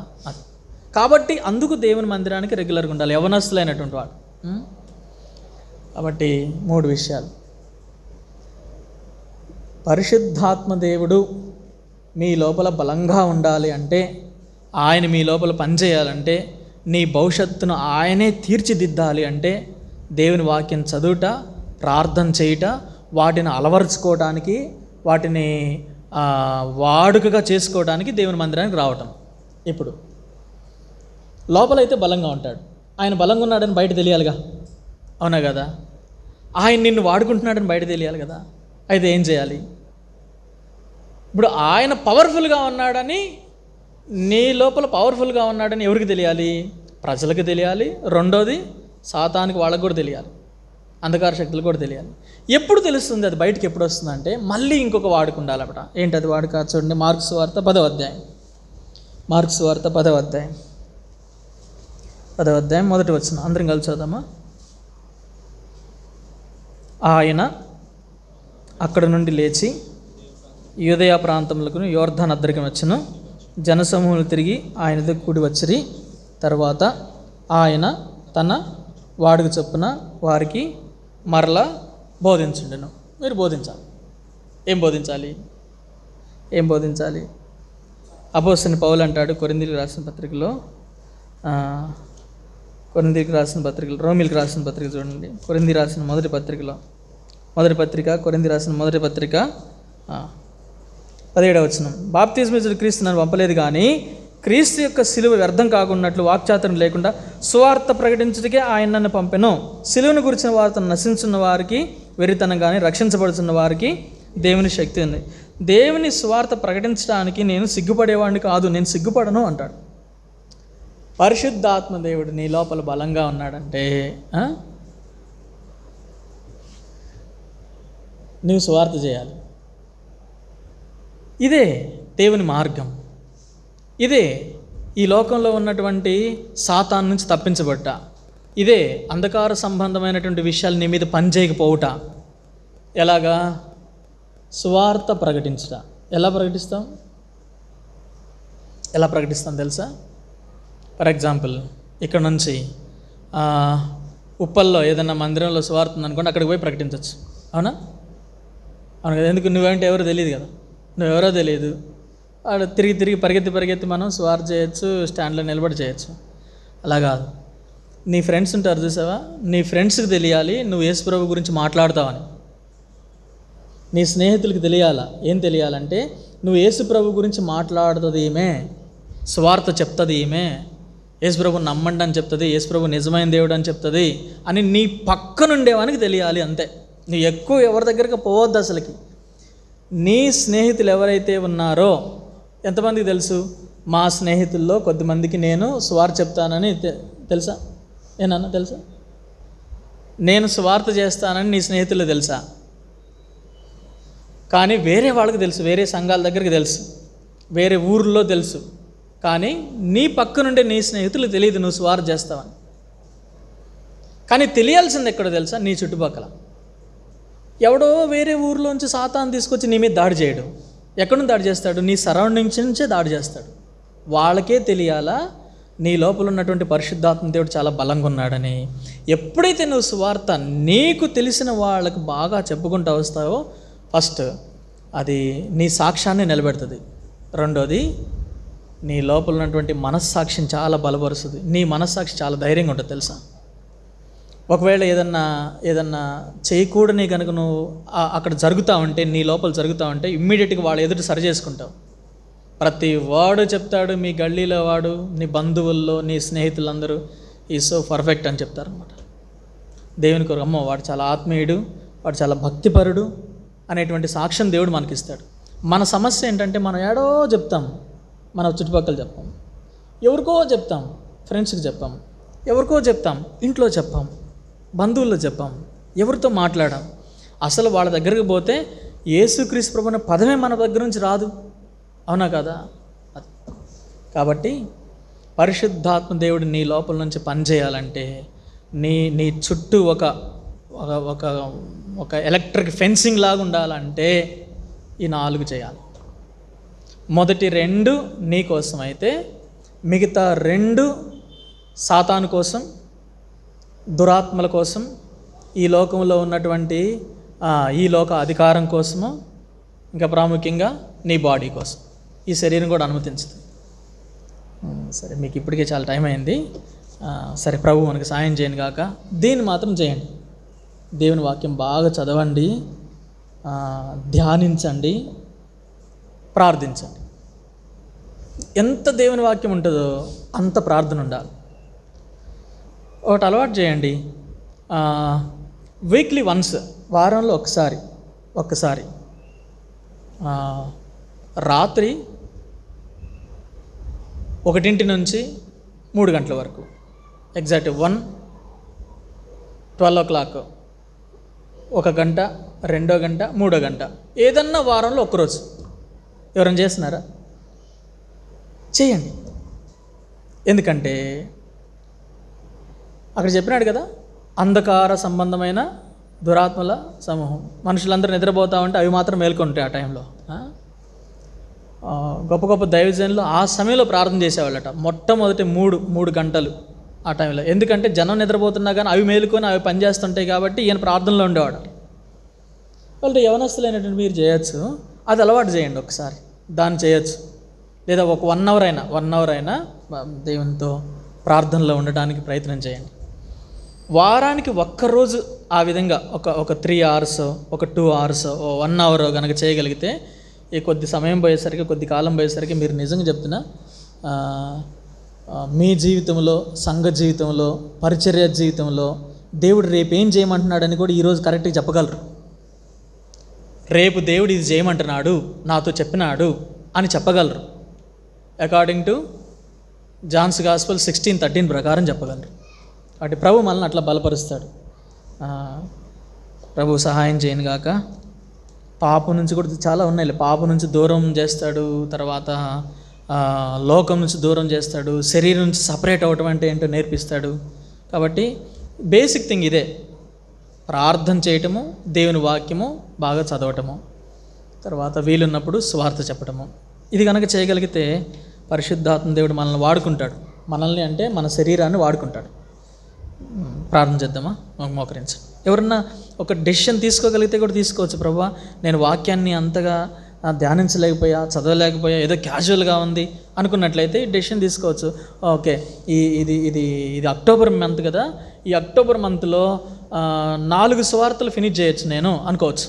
కాబట్టి అందుకు దేవుని మందిరానికి రెగ్యులర్గా ఉండాలి యవనస్తులైనటువంటి వాడు. కాబట్టి 3 విషయాలు. పరిశుద్ధాత్మ దేవుడు మీ లోపల బలంగా ఉండాలి అంటే, ఆయన మీ లోపల పనిచేయాలంటే, నీ భవిష్యత్తును ఆయనే తీర్చిదిద్దాలి అంటే, దేవుని వాక్యం చదువుట, ప్రార్థన చేయుట, వాటిని అలవరుచుకోవడానికి, వాటిని వాడుకగా చేసుకోవడానికి దేవుని మందిరానికి రావటం. ఇప్పుడు లోపలైతే బలంగా ఉంటాడు. ఆయన బలంగా ఉన్నాడని బయట తెలియాలిగా, అవునా కదా? ఆయన నిన్ను వాడుకుంటున్నాడని బయట తెలియాలి కదా. అయితే ఏం చేయాలి? ఇప్పుడు ఆయన పవర్ఫుల్గా ఉన్నాడని, నీ లోపల పవర్ఫుల్గా ఉన్నాడని ఎవరికి తెలియాలి? ప్రజలకు తెలియాలి. రెండోది సాతానికి వాళ్ళకు కూడా తెలియాలి, అంధకార శక్తులు కూడా తెలియాలి. ఎప్పుడు తెలుస్తుంది అది బయటకు? ఎప్పుడు వస్తుందంటే మళ్ళీ ఇంకొక వాడుక ఉండాలన్నమాట. ఏంటది వాడుక? చూడండి, మార్కు సువార్త 10వ అధ్యాయం. మార్కు సువార్త 10వ అధ్యాయం 1వ వచనం అందరం కలిసి చదువుదామా? ఆయన అక్కడ నుండి లేచి యూదయ ప్రాంతములకు యోర్దాను అద్దరికి వచ్చును. జనసమూహములు తిరిగి ఆయన దగ్గర కూడి వచ్చిరి. తర్వాత ఆయన తన వాడుక చొప్పున వారికి మరలా బోధించుండెను. మీరు బోధించాలి. ఏం బోధించాలి? అపోస్తలుడైన పౌలు అంటాడు కొరింథీయులకు రాసిన పత్రికలో, రోమీయులకు రాసిన పత్రిక చూడండి, కొరింథీ రాసిన మొదటి పత్రిక కొరింథీ రాసిన మొదటి పత్రిక 17వ వచనం. బాప్తిస్మీచుడు క్రీస్తు నన్ను పంపలేదు కానీ క్రీస్తు యొక్క సిలువ వ్యర్థం కాకున్నట్లు వాక్చాతుర్యం లేకుండా సువార్త ప్రకటించుటకే ఆయన నన్ను పంపెను. సిలువను గురించిన వార్తను నశించున్న వారికి వెరితనం కానీ, రక్షించబడుతున్న వారికి దేవుని శక్తి ఉంది. దేవుని సువార్త ప్రకటించడానికి నేను సిగ్గుపడేవాడిని కాదు, నేను సిగ్గుపడను అంటాడు. పరిశుద్ధాత్మ దేవుడు నీ లోపల బలంగా ఉన్నాడంటే నీవు సువార్త చేయాలి. ఇదే దేవుని మార్గం. ఇదే ఈ లోకంలో ఉన్నటువంటి సాతాను నుంచి తప్పించబడ్డ, ఇదే అంధకార సంబంధమైనటువంటి విషయాలు నీ మీద పనిచేయకపోవుట. ఎలాగా? సువార్త ప్రకటించుట. ఎలా ప్రకటిస్తాం తెలుసా? ఫర్ ఎగ్జాంపుల్, ఇక్కడ నుంచి ఉప్పల్లో ఏదైనా మందిరంలో సువార్త ఉందనుకోండి, అక్కడికి పోయి ప్రకటించవచ్చు. అవును కదా? ఎందుకు? నువ్వేంటే ఎవరో తెలియదు కదా, నువ్వెవరో తెలియదు. వాడు తిరిగి పరిగెత్తి మనం సువార్త చేయొచ్చు, స్టాండ్లో నిలబడి చేయొచ్చు. అలా కాదు. నీ ఫ్రెండ్స్ ఉంటారు చూసావా, నీ ఫ్రెండ్స్కి తెలియాలి నువ్వు యేసు ప్రభు గురించి మాట్లాడతావని. నీ స్నేహితులకి తెలియాలా? ఏం తెలియాలంటే నువ్వు యేసు ప్రభు గురించి మాట్లాడుతుంది ఈమె, సువార్త చెప్తుంది ఈమె, యేసు ప్రభు నమ్మండి అని చెప్తుంది, యేసు ప్రభు నిజమైన దేవుడు అని చెప్తుంది అని నీ పక్కనుండేవానికి తెలియాలి. అంతే. నువ్వు ఎక్కువ ఎవరి దగ్గరికి పోవద్దు అసలుకి. నీ స్నేహితులు ఎవరైతే ఉన్నారో, ఎంతమందికి తెలుసు? మా స్నేహితుల్లో కొద్దిమందికి నేను సువార్త చెప్తానని తెలుసా? ఏనన్నా తెలుసా? నేను సువార్త చేస్తానని నీ స్నేహితులు తెలుసా? కానీ వేరే వాళ్ళకి తెలుసు, వేరే సంఘాల దగ్గరికి తెలుసు, వేరే ఊర్లో తెలుసు. కానీ నీ పక్కనుండే నీ స్నేహితులు తెలియదు నువ్వు సువార్త చేస్తావని. కానీ తెలియాల్సింది ఎక్కడో తెలుసా? నీ చుట్టుపక్కల. ఎవడో వేరే ఊర్లోంచి సాతాను తీసుకొచ్చి నీ మీద దాడి చేయడు. ఎక్కడి నుంచి దాడి చేస్తాడు? నీ సరౌండింగ్స్ నుంచే దాడి చేస్తాడు. వాళ్ళకే తెలియాలా నీ లోపల ఉన్నటువంటి పరిశుద్ధాత్మ దేవుడు చాలా బలంగా ఉన్నాడని. ఎప్పుడైతే నువ్వు సువార్త నీకు తెలిసిన వాళ్ళకు బాగా చెప్పుకుంటూ వస్తావో, ఫస్ట్ అది నీ సాక్ష్యాన్ని నిలబెడుతుంది. రెండోది నీ లోపల ఉన్నటువంటి మనస్సాక్షిని చాలా బలపరుస్తుంది. నీ మనస్సాక్షి చాలా ధైర్యంగా ఉంటుంది తెలుసా. ఒకవేళ ఏదన్నా చేయకూడని కనుక నువ్వు అక్కడ జరుగుతూ ఉంటే, నీ లోపల జరుగుతూ ఉంటే ఇమ్మీడియట్గా వాళ్ళ ఎదుట సరి చేసుకుంటావు. ప్రతి వాడు చెప్తాడు, మీ గల్లీలో వాడు, నీ బంధువుల్లో, నీ స్నేహితులందరూ ఈ సో పర్ఫెక్ట్ అని చెప్తారనమాట. దేవుని కొరకు అమ్మో వాడు చాలా ఆత్మీయుడు, వాడు చాలా భక్తిపరుడు అనేటువంటి సాక్ష్యం దేవుడు మనకిస్తాడు. మన సమస్య ఏంటంటే మనం ఏడో చెప్తాం, మన చుట్టుపక్కల చెప్పాం, ఎవరికో చెప్తాం, ఫ్రెండ్స్కి చెప్పాం, ఎవరికో చెప్తాం, ఇంట్లో చెప్పాం, బంధువుల్లో చెప్పాం, ఎవరితో మాట్లాడాం. అసలు వాళ్ళ దగ్గరికి పోతే యేసుక్రీస్తు ప్రభు అనే పదమే మన దగ్గర నుంచి రాదు. అవునా కదా? కాబట్టి పరిశుద్ధాత్మ దేవుడు నీ లోపల నుంచి పనిచేయాలంటే నీ చుట్టూ ఒక ఒక ఒక ఎలక్ట్రిక్ ఫెన్సింగ్ లాగా ఉండాలంటే ఈ 4 చేయాలి. మొదటి 2 నీ కోసం అయితే మిగతా 2 సాతాను కోసం, దురాత్మల కోసం, ఈ లోకంలో ఉన్నటువంటి ఈ లోక అధికారం కోసము, ఇంకా ప్రాముఖ్యంగా నీ బాడీ కోసం. ఈ శరీరం కూడా అనుమతించదు. సరే, మీకు ఇప్పటికే చాలా టైం అయింది. సరే, ప్రభు మనకి సాయం చేయను గాక. దీన్ని మాత్రం చేయండి. దేవుని వాక్యం బాగా చదవండి, ధ్యానించండి, ప్రార్థించండి. ఎంత దేవుని వాక్యం ఉంటుందో అంత ప్రార్థన ఉండాలి. ఒకటి అలవాటు చేయండి, వీక్లీ వన్స్, వారంలో ఒక్కసారి రాత్రి 1 నుంచి 3 గంటల వరకు, ఎగ్జాక్ట్ 12 o'clock, 1 గంట, 2 గంట, 3 గంట, ఏదన్నా వారంలో ఒక్కరోజు. ఎవరైనా చేస్తున్నారా? చేయండి. ఎందుకంటే అక్కడ చెప్పినాడు కదా, అంధకార సంబంధమైన దురాత్మల సమూహం. మనుషులందరూ నిద్రపోతా ఉంటే అవి మాత్రం మేల్కొంటాయి ఆ టైంలో. గొప్ప గొప్ప దైవజనులు ఆ సమయంలో ప్రార్థన చేసేవాళ్ళట. మొట్టమొదటి 3 గంటలు ఆ టైంలో. ఎందుకంటే జనం నిద్రపోతున్నా కానీ అవి మేలుకొని అవి పనిచేస్తుంటాయి కాబట్టి ఈయన ప్రార్థనలో ఉండేవాడు. వాళ్ళు యవనస్తులైనటువంటి మీరు చేయొచ్చు, అది అలవాటు చేయండి. ఒకసారి దాన్ని చేయొచ్చు. లేదా ఒక 1 hour అయినా దేవునితో ప్రార్థనలో ఉండడానికి ప్రయత్నం చేయండి. వారానికి ఒక్కరోజు ఆ విధంగా ఒక 3 hours, ఒక 2 hours, 1 hour కనుక చేయగలిగితే, ఈ కొద్ది సమయం పోయేసరికి, కొద్ది కాలం పోయేసరికి మీరు నిజంగా చెప్తున్నా మీ జీవితంలో, సంఘ జీవితంలో, పరిచర్య జీవితంలో దేవుడు రేపు ఏం చేయమంటున్నాడని కూడా ఈరోజు కరెక్ట్గా చెప్పగలరు. రేపు దేవుడు ఇది చేయమంటున్నాడు, నాతో చెప్పినాడు అని చెప్పగలరు. అకార్డింగ్ టు జాన్స్ గాస్పెల్ 16:13 ప్రకారం చెప్పగలరు. కాబట్టి ప్రభు మనల్ని అట్లా బలపరుస్తాడు. ప్రభు సహాయం చేయను గాక. పాపం నుంచి కూడా చాలా ఉన్నాయి. పాపం నుంచి దూరం చేస్తాడు, తర్వాత లోకం నుంచి దూరం చేస్తాడు, శరీరం నుంచి సపరేట్ అవ్వటం అంటే ఏంటో నేర్పిస్తాడు. కాబట్టి బేసిక్ థింగ్ ఇదే, ప్రార్థన చేయటము, దేవుని వాక్యము బాగా చదవటము, తర్వాత వీలున్నప్పుడు సువార్త చెప్పటము. ఇది కనుక చేయగలిగితే పరిశుద్ధాత్మ దేవుడు మనల్ని వాడుకుంటాడు. మనల్ని అంటే మన శరీరాన్ని వాడుకుంటాడు. ప్రార్థన చేద్దామా? మోకరించు. ఎవరన్నా ఒక డెసిషన్ తీసుకోగలిగితే కూడా తీసుకోవచ్చు. ప్రభువా, నేను వాక్యాన్ని అంతగా ధ్యానించలేకపోయా, చదవలేకపోయా, ఏదో క్యాజువల్గా ఉంది అనుకున్నట్లయితే డెసిషన్ తీసుకోవచ్చు. ఓకే, ఇది అక్టోబర్ మంత్ కదా, ఈ అక్టోబర్ మంత్లో 4 సువార్తలు ఫినిష్ చేయొచ్చు నేను అనుకోవచ్చు.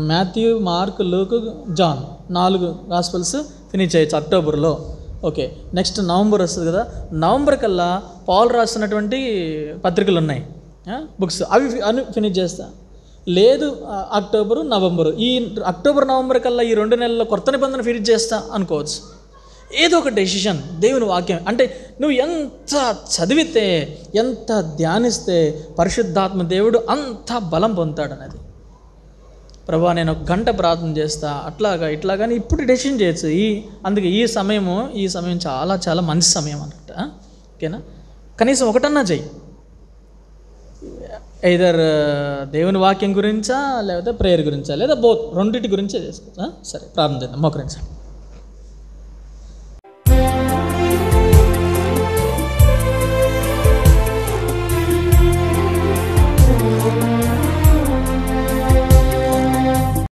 Matthew, Mark, Luke, John 4 gospels finish చేయొచ్చు అక్టోబర్లో. ఓకే, నెక్స్ట్ నవంబర్ వస్తుంది కదా, నవంబర్ కల్లా పాల్ రాస్తున్నటువంటి పత్రికలు ఉన్నాయి, బుక్స్, అవి ఫినిష్ చేస్తా. లేదు అక్టోబరు, నవంబరు, ఈ అక్టోబర్, నవంబర్ కల్లా ఈ 2 నెలల్లో కొత్త నిబంధన ఫినిష్ చేస్తా అనుకోవచ్చు. ఏదో ఒక డెసిషన్. దేవుని వాక్యం అంటే నువ్వు ఎంత చదివితే, ఎంత ధ్యానిస్తే పరిశుద్ధాత్మ దేవుడు అంత బలం పొందుతాడు అనేది. ప్రభా, నేను 1 గంట ప్రార్థన చేస్తా, ఇట్లాగాని ఇప్పుడు డెసిషన్ చేయొచ్చు. అందుకే ఈ సమయం చాలా చాలా మంచి సమయం అన్నమాట. ఓకేనా? కనీసం ఒకటన్నా చెయ్యి. ఐదర్ దేవుని వాక్యం గురించా, లేకపోతే ప్రేయర్ గురించా, లేదా బోత్, రెండింటి గురించే చేసుకో. సరే, ప్రార్థన చేద్దాం. మోకరించండి.